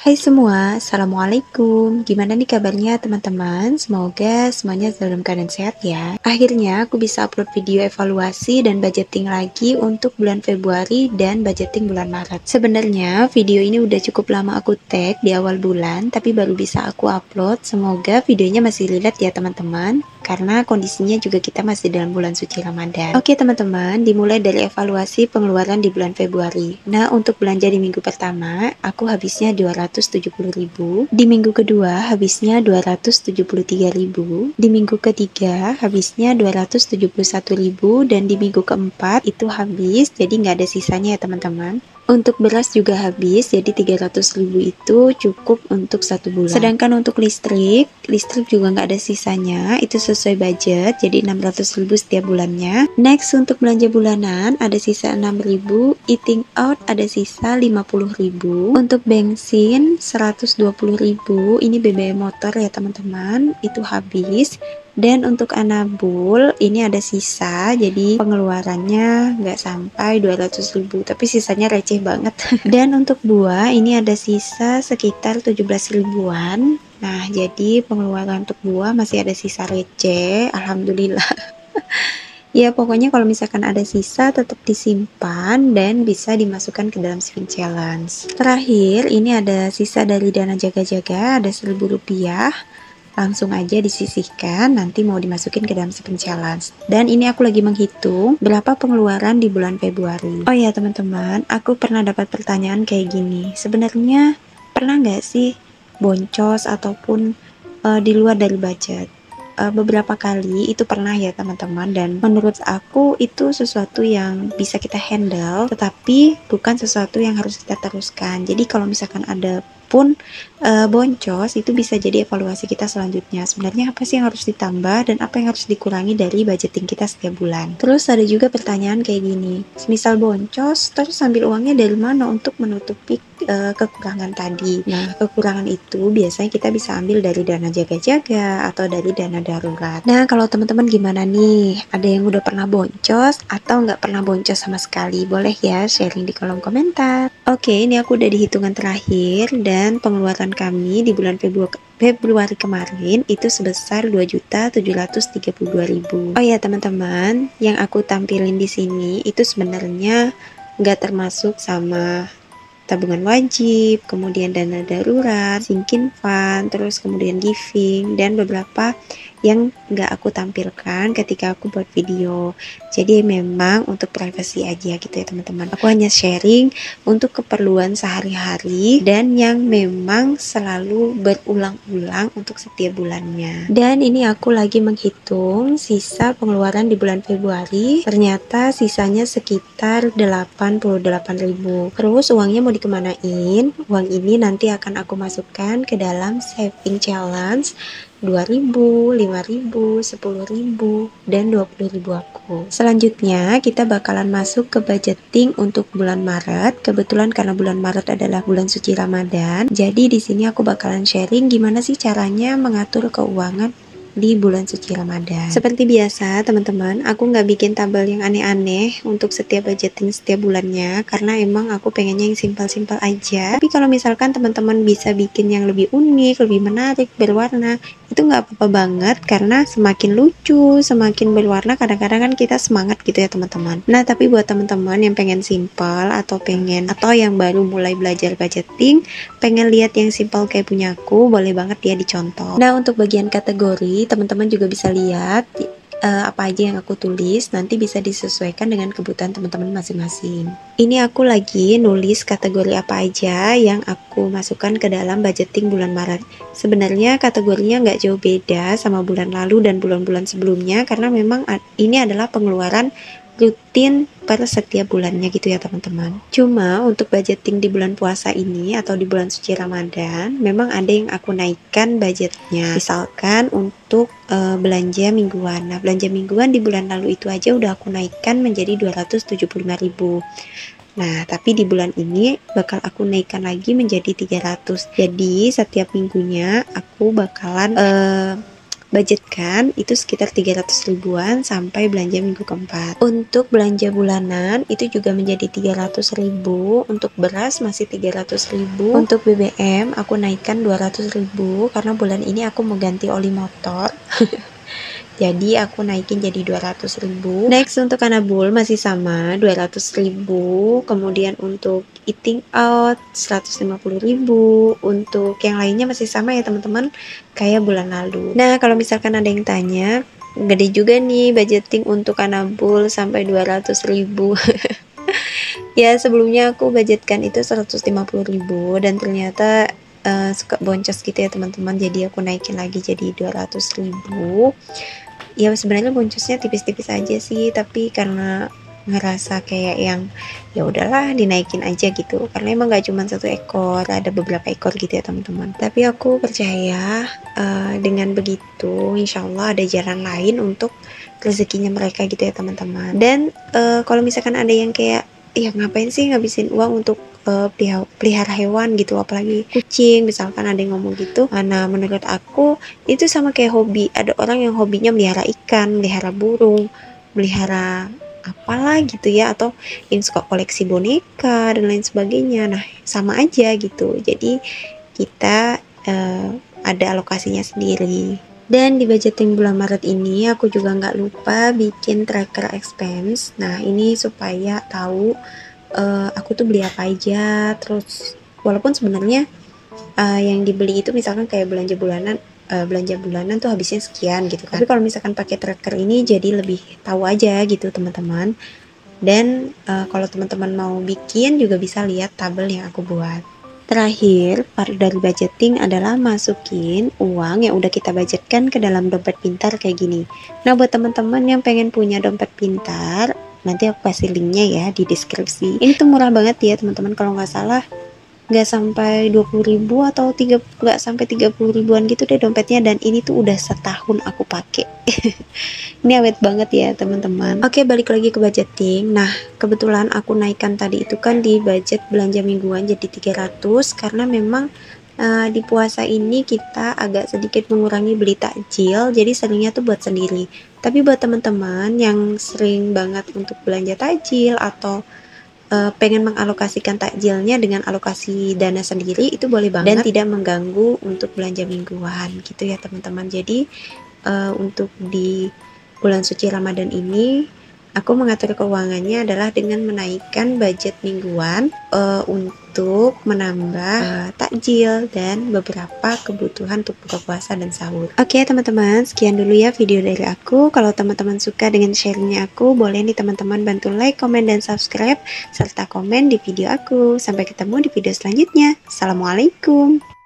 Hai semua, Assalamualaikum. Gimana nih kabarnya teman-teman? Semoga semuanya dalam keadaan sehat ya. Akhirnya aku bisa upload video evaluasi dan budgeting lagi untuk bulan Februari dan budgeting bulan Maret. Sebenarnya video ini udah cukup lama aku tag di awal bulan, tapi baru bisa aku upload. Semoga videonya masih relate ya teman-teman, karena kondisinya juga kita masih dalam bulan suci Ramadan. Oke teman-teman, dimulai dari evaluasi pengeluaran di bulan Februari. Nah, untuk belanja di minggu pertama, aku habisnya 270.000. Di minggu kedua habisnya 273.000. Di minggu ketiga habisnya 271.000 dan di minggu keempat itu habis, jadi nggak ada sisanya ya teman-teman. Untuk beras juga habis, jadi 300.000 itu cukup untuk 1 bulan. Sedangkan untuk listrik juga nggak ada sisanya, itu sesuai budget, jadi 600.000 setiap bulannya. Next, untuk belanja bulanan ada sisa 6.000, eating out ada sisa 50.000. Untuk bensin 120.000, ini BBM motor ya teman-teman, itu habis. Dan untuk anabul ini ada sisa, jadi pengeluarannya nggak sampai 200.000, tapi sisanya receh banget. Dan untuk buah ini ada sisa sekitar 17 ribuan. Nah, jadi pengeluaran untuk buah masih ada sisa receh, alhamdulillah. Ya, pokoknya kalau misalkan ada sisa tetap disimpan dan bisa dimasukkan ke dalam spin challenge. Terakhir, ini ada sisa dari dana jaga-jaga, ada 1.000 rupiah. Langsung aja disisihkan, nanti mau dimasukin ke dalam spin challenge. Dan ini aku lagi menghitung berapa pengeluaran di bulan Februari. Oh ya teman-teman, aku pernah dapat pertanyaan kayak gini. Sebenarnya pernah nggak sih boncos ataupun di luar dari budget? Beberapa kali itu pernah ya teman-teman, dan menurut aku itu sesuatu yang bisa kita handle, tetapi bukan sesuatu yang harus kita teruskan. Jadi kalau misalkan ada pun boncos, itu bisa jadi evaluasi kita selanjutnya. Sebenarnya apa sih yang harus ditambah dan apa yang harus dikurangi dari budgeting kita setiap bulan. Terus ada juga pertanyaan kayak gini, misal boncos terus ambil uangnya dari mana untuk menutupi kekurangan tadi. Nah, kekurangan itu biasanya kita bisa ambil dari dana jaga-jaga atau dari dana darurat. Nah, kalau teman-teman gimana nih? Ada yang udah pernah boncos atau nggak pernah boncos sama sekali? Boleh ya sharing di kolom komentar. Oke, ini aku udah di hitungan terakhir dan pengeluaran kami di bulan Februari kemarin itu sebesar 2.732.000. Oh ya teman-teman, yang aku tampilin di sini itu sebenarnya nggak termasuk sama tabungan wajib, kemudian dana darurat, sinking fund, terus kemudian giving, dan beberapa yang nggak aku tampilkan ketika aku buat video. Jadi memang untuk privasi aja gitu ya teman-teman. Aku hanya sharing untuk keperluan sehari-hari dan yang memang selalu berulang-ulang untuk setiap bulannya. Dan ini aku lagi menghitung sisa pengeluaran di bulan Februari. Ternyata sisanya sekitar 88.000. Terus uangnya mau dikemanain? Uang ini nanti akan aku masukkan ke dalam saving challenge 2.000, 5.000, 10.000, dan 20.000 aku. Selanjutnya kita bakalan masuk ke budgeting untuk bulan Maret. Kebetulan karena bulan Maret adalah bulan suci Ramadan, jadi di sini aku bakalan sharing gimana sih caranya mengatur keuangan di bulan suci Ramadan. Seperti biasa teman-teman, aku nggak bikin tabel yang aneh-aneh untuk setiap budgeting setiap bulannya, karena emang aku pengennya yang simpel-simpel aja. Tapi kalau misalkan teman-teman bisa bikin yang lebih unik, lebih menarik, berwarna, itu nggak apa-apa banget, karena semakin lucu, semakin berwarna, kadang-kadang kan kita semangat gitu ya teman-teman. Nah, tapi buat teman-teman yang pengen simpel atau yang baru mulai belajar budgeting, pengen lihat yang simpel kayak punya aku, boleh banget ya dicontoh. Nah, untuk bagian kategori, teman-teman juga bisa lihat apa aja yang aku tulis, nanti bisa disesuaikan dengan kebutuhan teman-teman masing-masing. Ini aku lagi nulis kategori apa aja yang aku masukkan ke dalam budgeting bulan Maret. Sebenarnya kategorinya nggak jauh beda sama bulan lalu dan bulan-bulan sebelumnya, karena memang ini adalah pengeluaran rutin per setiap bulannya gitu ya teman-teman. Cuma untuk budgeting di bulan puasa ini atau di bulan suci Ramadan, memang ada yang aku naikkan budgetnya. Misalkan untuk belanja mingguan. Nah, belanja mingguan di bulan lalu itu aja udah aku naikkan menjadi 275.000. Nah, tapi di bulan ini bakal aku naikkan lagi menjadi 300. Jadi setiap minggunya aku bakalan budgetkan itu sekitar 300 ribuan sampai belanja minggu keempat. Untuk belanja bulanan itu juga menjadi 300 ribu, untuk beras masih 300 ribu, untuk BBM aku naikkan 200 ribu karena bulan ini aku mau ganti oli motor. Jadi aku naikin jadi 200 ribu. Next untuk Anabul masih sama 200 ribu. Kemudian untuk eating out 150 ribu. Untuk yang lainnya masih sama ya teman-teman, kayak bulan lalu. Nah kalau misalkan ada yang tanya, gede juga nih budgeting untuk Anabul sampai 200 ribu. Ya sebelumnya aku budgetkan itu 150 ribu dan ternyata suka boncos gitu ya teman-teman, jadi aku naikin lagi jadi 200 ribu. Ya sebenarnya boncosnya tipis-tipis aja sih, tapi karena ngerasa kayak yang ya udahlah dinaikin aja gitu, karena emang gak cuma satu ekor, ada beberapa ekor gitu ya teman-teman. Tapi aku percaya dengan begitu insya Allah ada jalan lain untuk rezekinya mereka gitu ya teman-teman. Dan kalau misalkan ada yang kayak ya ngapain sih ngabisin uang untuk pelihara hewan gitu, apalagi kucing misalkan, ada yang ngomong gitu. Nah menurut aku itu sama kayak hobi. Ada orang yang hobinya melihara ikan, melihara burung, melihara apalah gitu ya, atau yang suka koleksi boneka dan lain sebagainya. Nah sama aja gitu, jadi kita ada alokasinya sendiri. Dan di budgeting bulan Maret ini aku juga nggak lupa bikin tracker expense. Nah ini supaya tahu aku tuh beli apa aja. Terus walaupun sebenarnya yang dibeli itu misalkan kayak belanja bulanan tuh habisnya sekian gitu kan. Tapi kalau misalkan pakai tracker ini jadi lebih tahu aja gitu teman-teman. Dan kalau teman-teman mau bikin juga bisa lihat tabel yang aku buat. Terakhir, part dari budgeting adalah masukin uang yang udah kita budgetkan ke dalam dompet pintar kayak gini. Nah, buat teman-teman yang pengen punya dompet pintar, nanti aku kasih linknya ya di deskripsi. Ini tuh murah banget ya teman-teman, kalau nggak salah nggak sampai 20 ribu atau nggak sampai 30 ribuan gitu deh dompetnya, dan ini tuh udah setahun aku pakai. Ini awet banget ya teman-teman. Oke, balik lagi ke budgeting. Nah kebetulan aku naikkan tadi itu kan di budget belanja mingguan jadi 300 karena memang di puasa ini kita agak sedikit mengurangi beli takjil, jadi seringnya tuh buat sendiri. Tapi buat teman-teman yang sering banget untuk belanja takjil atau pengen mengalokasikan takjilnya dengan alokasi dana sendiri, itu boleh banget dan tidak mengganggu untuk belanja mingguan gitu ya teman-teman. Jadi untuk di bulan suci Ramadan ini aku mengatur keuangannya adalah dengan menaikkan budget mingguan untuk menambah takjil dan beberapa kebutuhan untuk buka puasa dan sahur. Oke teman-teman, sekian dulu ya video dari aku. Kalau teman-teman suka dengan sharingnya aku, boleh nih teman-teman bantu like, komen, dan subscribe serta komen di video aku. Sampai ketemu di video selanjutnya. Assalamualaikum.